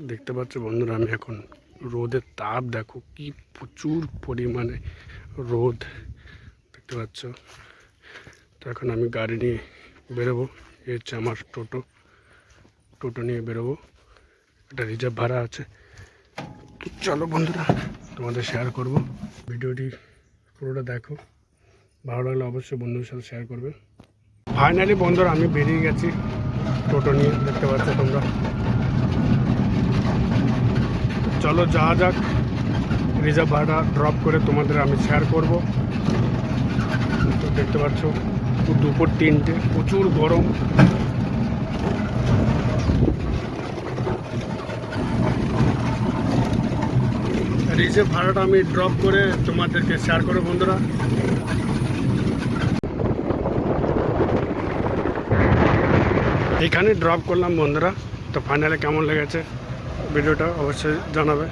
দেখতে পাচ্ছ বন্ধুরা, আমি এখন রোদের তাপ দেখো, কি প্রচুর পরিমাণে রোদ দেখতে পাচ্ছ। তো এখন আমি গাড়ি নিয়ে বেরোবো। এ হচ্ছে আমার টোটো নিয়ে বেরোবো। একটা রিজার্ভ ভাড়া আছে। তো চলো বন্ধুরা, তোমাদের শেয়ার করব। ভিডিওটি পুরোটা দেখো, ভালো লাগলে অবশ্যই বন্ধুদের সাথে শেয়ার করবে। ফাইনালি বন্ধুরা আমি বেরিয়ে গেছি টোটো নিয়ে, দেখতে পাচ্ছ তোমরা। চলো যাওয়া যাক, রিজার্ভ ভাড়া ড্রপ করে তোমাদের আমি শেয়ার করব। তো দেখতে পাচ্ছ দুপুর 3টে, প্রচুর গরম। রিজার্ভ ভাড়াটা আমি ড্রপ করে তোমাদেরকে শেয়ার করব বন্ধুরা। এখানে ড্রপ করলাম বন্ধুরা। তো ফাইনালি কেমন লেগেছে ভিডিওটা অবশ্যই জানাবে।